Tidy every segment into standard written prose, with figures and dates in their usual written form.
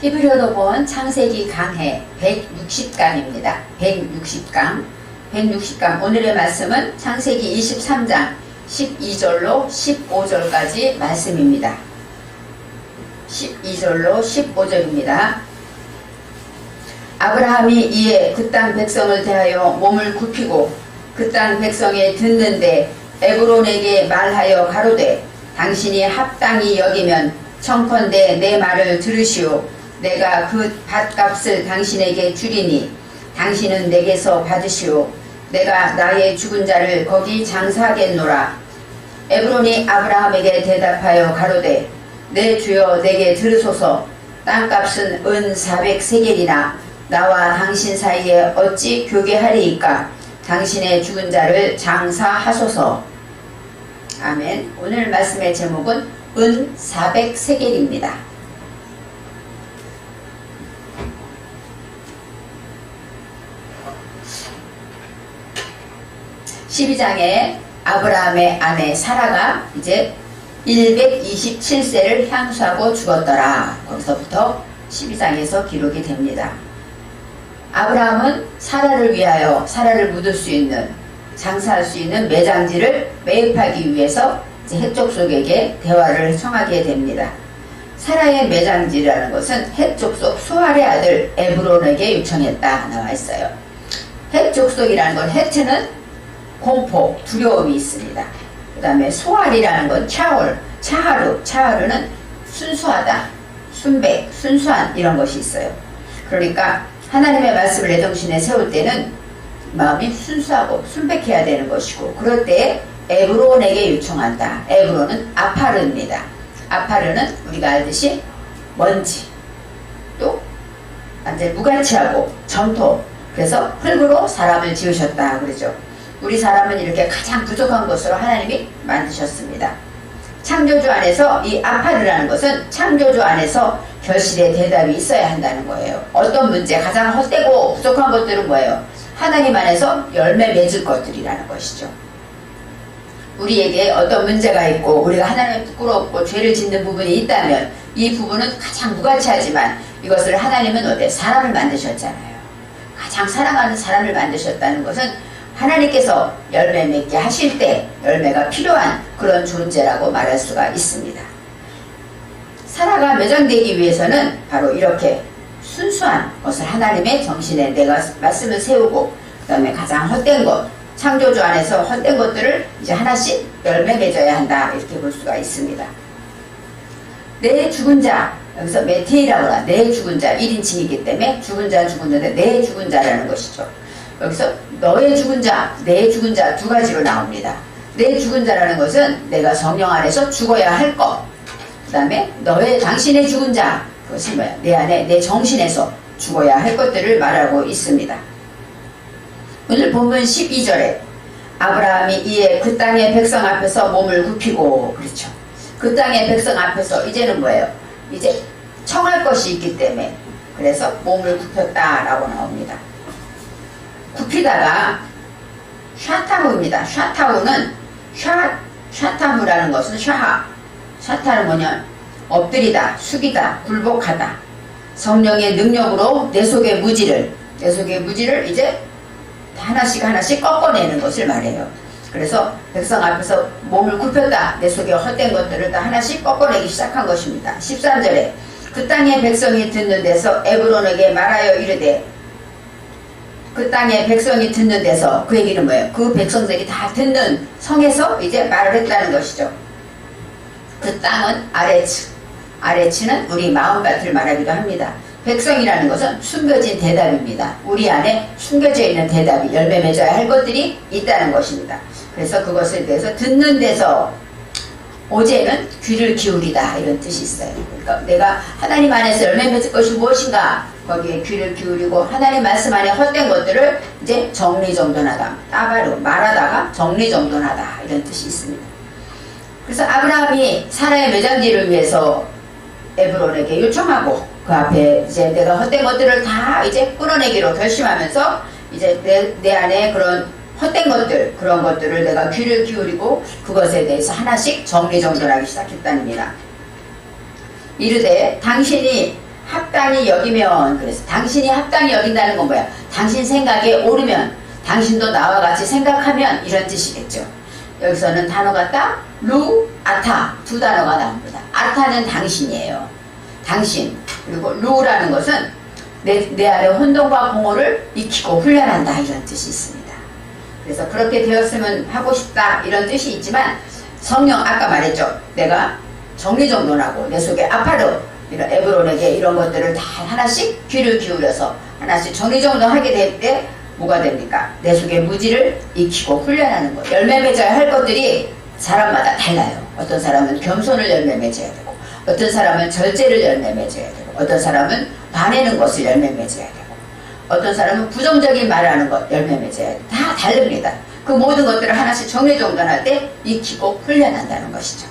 히브리어로 본 창세기 강해 160강입니다. 160강. 160강. 오늘의 말씀은 창세기 23장 12절로 15절까지 말씀입니다. 12절로 15절입니다. 아브라함이 이에 그 땅 백성을 대하여 몸을 굽히고 그 땅 백성이 듣는데 에브론에게 말하여 가로되 당신이 합당히 여기면 청컨대 내 말을 들으시오. 내가 그 밭값을 당신에게 주리니 당신은 내게서 받으시오. 내가 나의 죽은 자를 거기 장사하겠노라. 에브론이 아브라함에게 대답하여 가로되 내 주여 내게 들으소서. 땅값은 은 400세겔이나 나와 당신 사이에 어찌 교개하리이까. 당신의 죽은 자를 장사하소서. 아멘. 오늘 말씀의 제목은 은 400세겔입니다. 12장에 아브라함의 아내 사라가 이제 127세를 향수하고 죽었더라. 거기서부터 12장에서 기록이 됩니다. 아브라함은 사라를 위하여 사라를 묻을 수 있는, 장사할 수 있는 매장지를 매입하기 위해서 이제 헷족속에게 대화를 청하게 됩니다. 사라의 매장지라는 것은 헷족속 수알의 아들 에브론에게 요청했다 나와 있어요. 헷족속이라는 건 헷은 공포, 두려움이 있습니다. 그 다음에 소알이라는 건 차하르는 순수하다, 순백, 순수한 이런 것이 있어요. 그러니까 하나님의 말씀을 내 정신에 세울 때는 마음이 순수하고 순백해야 되는 것이고, 그럴 때 에브론에게 요청한다. 에브론은 아파르입니다. 아파르는 우리가 알듯이 먼지, 또 완전 무가치하고 점토, 그래서 흙으로 사람을 지으셨다 그러죠. 우리 사람은 이렇게 가장 부족한 것으로 하나님이 만드셨습니다. 창조주 안에서 이 아파르라는 것은 창조주 안에서 결실의 대답이 있어야 한다는 거예요. 어떤 문제, 가장 헛되고 부족한 것들은 뭐예요? 하나님 안에서 열매 맺을 것들이라는 것이죠. 우리에게 어떤 문제가 있고 우리가 하나님의 부끄럽고 죄를 짓는 부분이 있다면 이 부분은 가장 무가치하지만 이것을 하나님은 어때? 사람을 만드셨잖아요. 가장 사랑하는 사람을 만드셨다는 것은 하나님께서 열매 맺게 하실 때 열매가 필요한 그런 존재라고 말할 수가 있습니다. 사라가 매장되기 위해서는 바로 이렇게 순수한 것을 하나님의 정신에 내가 말씀을 세우고, 그 다음에 가장 헛된 것, 창조주 안에서 헛된 것들을 이제 하나씩 열매 맺어야 한다, 이렇게 볼 수가 있습니다. 내 죽은 자, 여기서 메테이라고 하나, 내 죽은 자 1인칭이기 때문에 죽은 자 죽었는데 내 죽은 자라는 것이죠. 여기서 너의 죽은 자, 내 죽은 자 두 가지로 나옵니다. 내 죽은 자라는 것은 내가 성령 안에서 죽어야 할 것, 그 다음에 당신의 죽은 자, 그것이 뭐야? 내 안에, 내 정신에서 죽어야 할 것들을 말하고 있습니다. 오늘 본문 12절에 아브라함이 이에 그 땅의 백성 앞에서 몸을 굽히고, 그렇죠. 그 땅의 백성 앞에서 이제는 뭐예요? 이제 청할 것이 있기 때문에 그래서 몸을 굽혔다라고 나옵니다. 굽히다가 샤타후입니다. 샤타후는 샤타후라는 것은 샤타는 뭐냐? 엎드리다, 숙이다, 굴복하다. 성령의 능력으로 내 속의 무지를 이제 하나씩 꺾어내는 것을 말해요. 그래서 백성 앞에서 몸을 굽혔다. 내 속에 헛된 것들을 다 하나씩 꺾어내기 시작한 것입니다. 13절에 그 땅의 백성이 듣는 데서 에브론에게 말하여 이르되, 그 땅의 백성이 듣는 데서, 그 얘기는 뭐예요? 그 백성들이 다 듣는 성에서 이제 말을 했다는 것이죠. 그 땅은 아레츠는 우리 마음밭을 말하기도 합니다. 백성이라는 것은 숨겨진 대답입니다. 우리 안에 숨겨져 있는 대답이, 열매 맺어야 할 것들이 있다는 것입니다. 그래서 그것에 대해서 듣는 데서, 오제는 귀를 기울이다, 이런 뜻이 있어요. 그러니까 내가 하나님 안에서 열매 맺을 것이 무엇인가, 거기에 귀를 기울이고 하나님 말씀 안에 헛된 것들을 이제 정리정돈하다, 따바로 말하다가 정리정돈하다, 이런 뜻이 있습니다. 그래서 아브라함이 사라의 매장지를 위해서 에브론에게 요청하고, 그 앞에 이제 내가 헛된 것들을 다 이제 끊어내기로 결심하면서 이제 내 안에 그런 헛된 것들, 그런 것들을 내가 귀를 기울이고 그것에 대해서 하나씩 정리정돈하기 시작했답니다. 이르되 당신이 합당 합당히 여기면, 그래서 당신이 합당히 여긴다는 건 뭐야? 당신 생각에 오르면, 당신도 나와 같이 생각하면, 이런 뜻이겠죠. 여기서는 단어가 딱 루, 아타 두 단어가 나옵니다. 아타는 당신이에요. 당신. 그리고 루라는 것은 내 안에 혼돈과 공허를 익히고 훈련한다, 이런 뜻이 있습니다. 그래서 그렇게 되었으면 하고 싶다, 이런 뜻이 있지만, 성령 아까 말했죠. 내가 정리정돈하고 내 속에 아파르, 이런 에브론에게 이런 것들을 다 하나씩 귀를 기울여서 하나씩 정리정돈하게 될 때 뭐가 됩니까? 내 속에 무지를 익히고 훈련하는 것. 열매 맺어야 할 것들이 사람마다 달라요. 어떤 사람은 겸손을 열매 맺어야 되고, 어떤 사람은 절제를 열매 맺어야 되고, 어떤 사람은 화내는 것을 열매 맺어야 되고, 어떤 사람은 부정적인 말하는 것 열매 맺어야 돼. 다 다릅니다. 그 모든 것들을 하나씩 정리정돈할 때 익히고 훈련한다는 것이죠.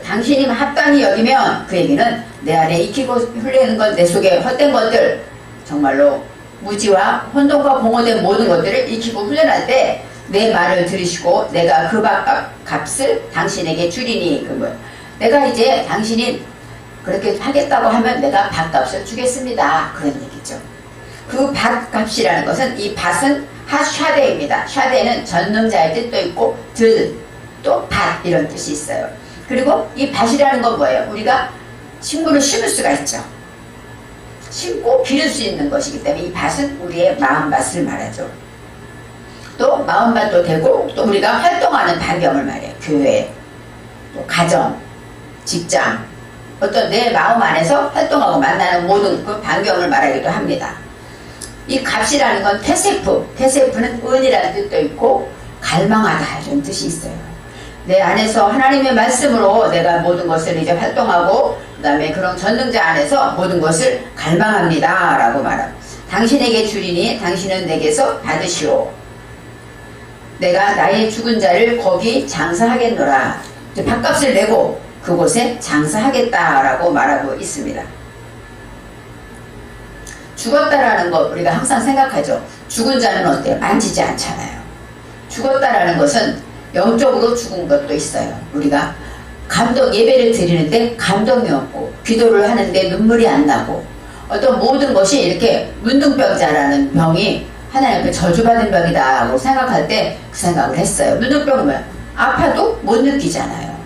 당신이 합당히 여기면, 그 얘기는 내 안에 익히고 훈련하는 것, 내 속에 헛된 것들, 정말로 무지와 혼돈과 공허된 모든 것들을 익히고 훈련할 때 내 말을 들으시고 내가 그 값을 당신에게 주리니, 그 뭐, 내가 이제 당신이 그렇게 하겠다고 하면 내가 밭값을 주겠습니다, 그런 얘기죠. 그 밭값이라는 것은, 이 밭은 핫샤데입니다. 샤데는 전능자의 뜻도 있고 또 밭, 이런 뜻이 있어요. 그리고 이 밭이라는 건 뭐예요? 우리가 식물을 심을 수가 있죠. 심고 기를 수 있는 것이기 때문에 이 밭은 우리의 마음밭을 말하죠. 또 마음밭도 되고, 또 우리가 활동하는 반경을 말해요. 교회, 또 가정, 직장, 어떤 내 마음 안에서 활동하고 만나는 모든 그 반경을 말하기도 합니다. 이 값이라는 건 테세프는 은이라는 뜻도 있고 갈망하다, 이런 뜻이 있어요. 내 안에서 하나님의 말씀으로 내가 모든 것을 이제 활동하고, 그 다음에 그런 전능자 안에서 모든 것을 갈망합니다, 라고 말합니다. 당신에게 주리니 당신은 내게서 받으시오. 내가 나의 죽은 자를 거기 장사하겠노라. 밭값을 내고 그곳에 장사하겠다라고 말하고 있습니다. 죽었다라는 것 우리가 항상 생각하죠. 죽은 자는 어때요? 만지지 않잖아요. 죽었다라는 것은 영적으로 죽은 것도 있어요. 우리가 예배를 드리는데 감동이 없고, 기도를 하는데 눈물이 안 나고, 어떤 모든 것이 이렇게 문둥병자라는 병이 하나님 앞에 저주받은 병이다 라고 생각할 때 그 생각을 했어요. 문둥병은 뭐야? 아파도 못 느끼잖아요.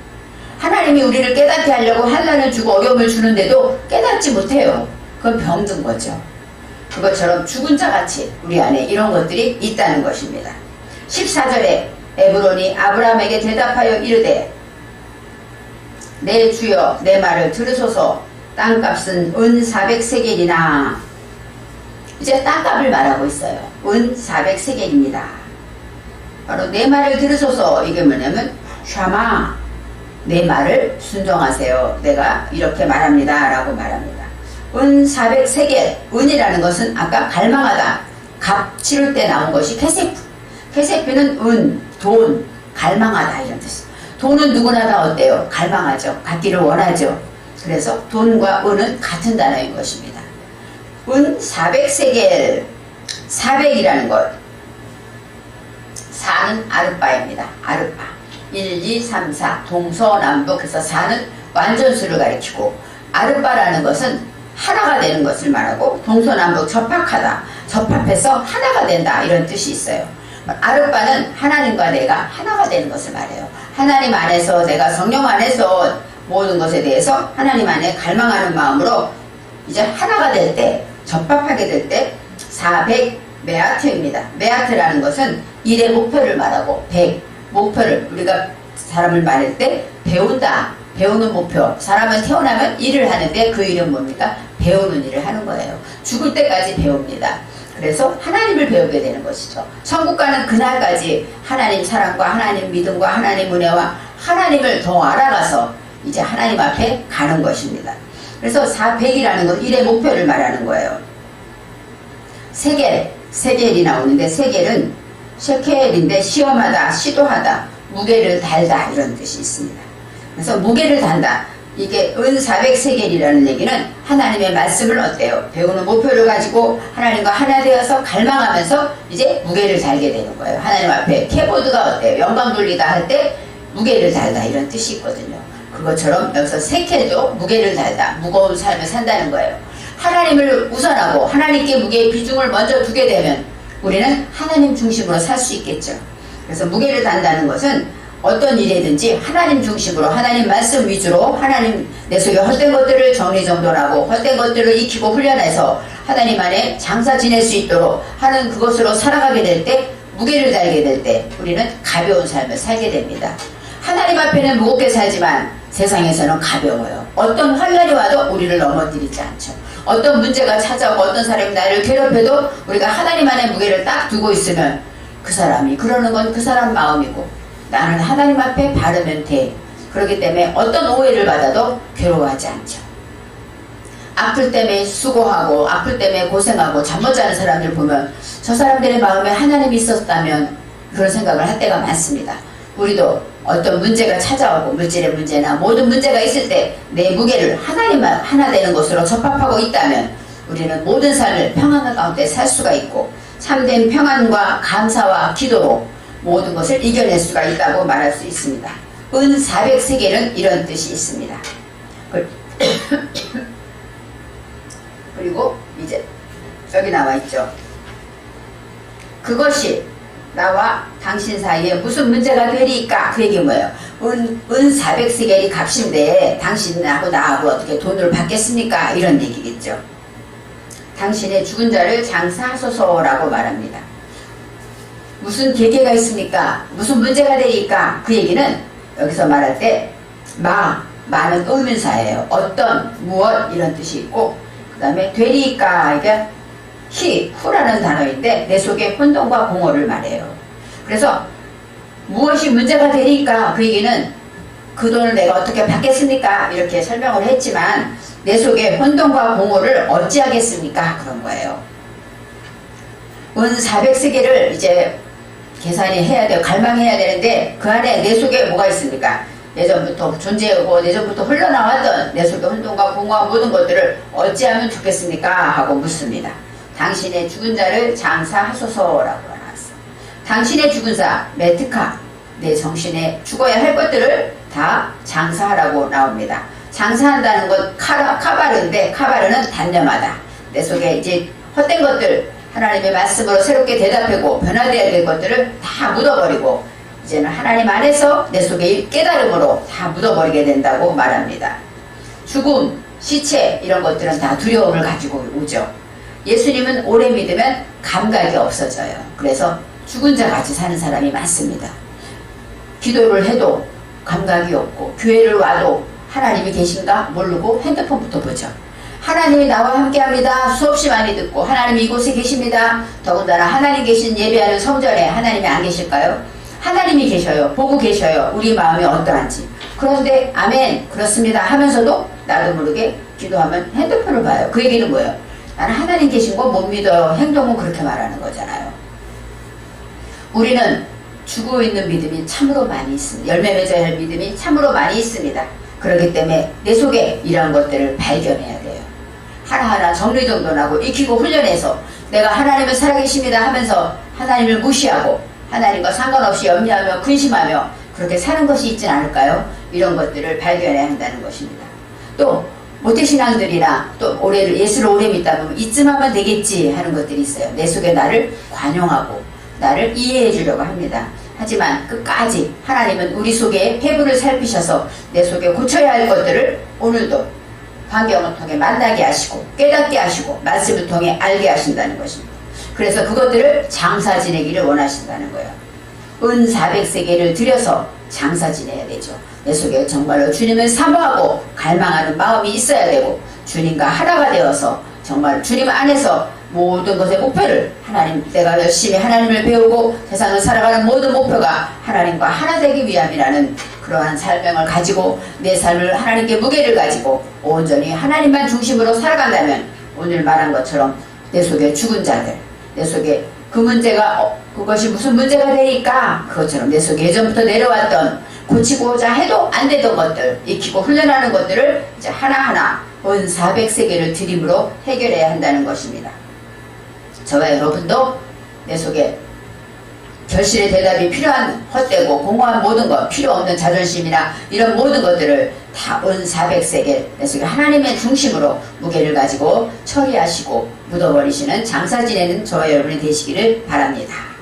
하나님이 우리를 깨닫게 하려고 환난을 주고 어려움을 주는데도 깨닫지 못해요. 그건 병든 거죠. 그것처럼 죽은 자같이 우리 안에 이런 것들이 있다는 것입니다. 14절에 에브론이 아브라함에게 대답하여 이르되, 내 주여 내 말을 들으소서. 땅값은 은 400세겔이나. 이제 땅값을 말하고 있어요. 은 400세겔입니다. 바로 내 말을 들으소서. 이게 뭐냐면 샤마, 내 말을 순종하세요. 내가 이렇게 말합니다, 라고 말합니다. 은 400세겔. 은이라는 것은 아까 갈망하다, 값 치를 때 나온 것이 케세프. 케세프는 은, 돈, 갈망하다, 이런 뜻. 돈은 누구나 다 어때요? 갈망하죠. 갖기를 원하죠. 그래서 돈과 은은 같은 단어인 것입니다. 은 400세겔. 400이라는 것, 4는 아르바입니다. 아르바. 1, 2, 3, 4 동서남북. 그래서 4는 완전수를 가리키고, 아르바라는 것은 하나가 되는 것을 말하고, 동서남북 접합하다, 접합해서 하나가 된다, 이런 뜻이 있어요. 아르바는 하나님과 내가 하나가 되는 것을 말해요. 하나님 안에서, 내가 성령 안에서 모든 것에 대해서 하나님 안에 갈망하는 마음으로 이제 하나가 될 때, 접합하게 될 때 400 메아트입니다. 메아트라는 것은 일의 목표를 말하고, 100 목표를, 우리가 사람을 말할 때 배운다, 배우는 목표. 사람은 태어나면 일을 하는데 그 일은 뭡니까? 배우는 일을 하는 거예요. 죽을 때까지 배웁니다. 그래서 하나님을 배우게 되는 것이죠. 천국 가는 그날까지 하나님 사랑과 하나님 믿음과 하나님 은혜와 하나님을 더 알아가서 이제 하나님 앞에 가는 것입니다. 그래서 400이라는 건 일의 목표를 말하는 거예요. 세겔이 나오는데, 세겔은 셰켈인데 시험하다, 시도하다, 무게를 달다, 이런 뜻이 있습니다. 그래서 무게를 단다. 이게 은 400세겔이라는 얘기는 하나님의 말씀을 어때요? 배우는 목표를 가지고 하나님과 하나 되어서 갈망하면서 이제 무게를 달게 되는 거예요. 하나님 앞에 키보드가 어때요? 영광 돌리다 할 때 무게를 달다, 이런 뜻이 있거든요. 그 그것처럼 여기서 색해도 무게를 달다. 무거운 삶을 산다는 거예요. 하나님을 우선하고 하나님께 무게의 비중을 먼저 두게 되면 우리는 하나님 중심으로 살 수 있겠죠. 그래서 무게를 단다는 것은 어떤 일이든지 하나님 중심으로 하나님 말씀 위주로 하나님 내 속에 헛된 것들을 정리정돈하고 헛된 것들을 익히고 훈련해서 하나님 안에 장사 지낼 수 있도록 하는 그것으로 살아가게 될 때 무게를 달게 될 때 우리는 가벼운 삶을 살게 됩니다. 하나님 앞에는 무겁게 살지만 세상에서는 가벼워요. 어떤 환란이 와도 우리를 넘어뜨리지 않죠. 어떤 문제가 찾아오고 어떤 사람이 나를 괴롭혀도 우리가 하나님 안에 무게를 딱 두고 있으면 그 사람이 그러는 건 그 사람 마음이고 나는 하나님 앞에 바르면 돼. 그렇기 때문에 어떤 오해를 받아도 괴로워하지 않죠. 아플 때문에 수고하고 아플 때문에 고생하고 잠 못 자는 사람들 보면 저 사람들의 마음에 하나님이 있었다면 그런 생각을 할 때가 많습니다. 우리도 어떤 문제가 찾아오고 물질의 문제나 모든 문제가 있을 때 내 무게를 하나님만 하나 되는 것으로 접합하고 있다면 우리는 모든 삶을 평안 가운데 살 수가 있고 참된 평안과 감사와 기도로 모든 것을 이겨낼 수가 있다고 말할 수 있습니다. 은 400세겔은 이런 뜻이 있습니다. 그리고 이제 여기 나와 있죠. 그것이 나와 당신 사이에 무슨 문제가 되리까? 그 얘기 뭐예요? 은 400세겔이 값인데 당신하고 나하고 어떻게 돈을 받겠습니까? 이런 얘기겠죠. 당신의 죽은 자를 장사하소서라고 말합니다. 무슨 계계가 있습니까? 무슨 문제가 되니까? 그 얘기는 여기서 말할 때 마는 의문사예요. 어떤, 무엇 이런 뜻이 있고 그 다음에 되리까 이게 후라는 단어인데 내 속에 혼돈과 공허를 말해요. 그래서 무엇이 문제가 되니까 그 얘기는 그 돈을 내가 어떻게 받겠습니까? 이렇게 설명을 했지만 내 속에 혼돈과 공허를 어찌하겠습니까? 그런 거예요. 은 400세겔을 이제 계산이 해야 돼요. 갈망해야 되는데 그 안에 내 속에 뭐가 있습니까? 예전부터 존재하고 예전부터 흘러나왔던 내 속에 혼돈과 공허와 모든 것들을 어찌하면 좋겠습니까? 하고 묻습니다. 당신의 죽은 자를 장사하소서라고 나왔어요. 당신의 죽은 자, 메트카, 내 정신에 죽어야 할 것들을 다 장사하라고 나옵니다. 장사한다는 건 카바르인데 카바르는 단념하다. 내 속에 이제 헛된 것들 하나님의 말씀으로 새롭게 대답하고 변화되어야 될 것들을 다 묻어버리고 이제는 하나님 안에서 내 속에 깨달음으로 다 묻어버리게 된다고 말합니다. 죽음, 시체 이런 것들은 다 두려움을 가지고 오죠. 예수님은 오래 믿으면 감각이 없어져요. 그래서 죽은 자 같이 사는 사람이 많습니다. 기도를 해도 감각이 없고 교회를 와도 하나님이 계신가 모르고 핸드폰부터 보죠. 하나님이 나와 함께합니다. 수없이 많이 듣고 하나님이 이곳에 계십니다. 더군다나 하나님 계신 예배하는 성전에 하나님이 안 계실까요? 하나님이 계셔요. 보고 계셔요. 우리 마음이 어떠한지. 그런데 아멘 그렇습니다 하면서도 나도 모르게 기도하면 핸드폰을 봐요. 그 얘기는 뭐예요? 나는 하나님 계신 거 못 믿어요. 행동은 그렇게 말하는 거잖아요. 우리는 죽어 있는 믿음이 참으로 많이 있습니다. 열매 맺어야 할 믿음이 참으로 많이 있습니다. 그렇기 때문에 내 속에 이러한 것들을 발견해야 돼요. 하나하나 정리정돈하고 익히고 훈련해서 내가 하나님은 살아계십니다 하면서 하나님을 무시하고 하나님과 상관없이 염려하며 근심하며 그렇게 사는 것이 있진 않을까요? 이런 것들을 발견해야 한다는 것입니다. 또 모태신앙들이나 또 예수를 오래 믿다 보면 이쯤 하면 되겠지 하는 것들이 있어요. 내 속에 나를 관용하고 나를 이해해 주려고 합니다. 하지만 끝까지 하나님은 우리 속에 폐부를 살피셔서 내 속에 고쳐야 할 것들을 오늘도 환경을 통해 만나게 하시고 깨닫게 하시고 말씀을 통해 알게 하신다는 것입니다. 그래서 그것들을 장사 지내기를 원하신다는 거예요. 은 400세겔을 들여서 장사 지내야 되죠. 내 속에 정말로 주님을 사모하고 갈망하는 마음이 있어야 되고 주님과 하나가 되어서 정말 주님 안에서 모든 것의 목표를 내가 열심히 하나님을 배우고 세상을 살아가는 모든 목표가 하나님과 하나 되기 위함이라는 그러한 사명을 가지고 내 삶을 하나님께 무게를 가지고 온전히 하나님만 중심으로 살아간다면 오늘 말한 것처럼 내 속에 죽은 자들 내 속에 그 문제가 그것이 무슨 문제가 되니까 그것처럼 내 속에 예전부터 내려왔던 고치고자 해도 안 되던 것들 익히고 훈련하는 것들을 이제 하나하나 은 400세겔을 드림으로 해결해야 한다는 것입니다. 저와 여러분도 내 속에 결실의 대답이 필요한 헛되고 공허한 모든 것 필요 없는 자존심이나 이런 모든 것들을 은 400세겔. 그래서 하나님의 중심으로 무게를 가지고 처리하시고 묻어버리시는 장사 지내는 저와 여러분이 되시기를 바랍니다.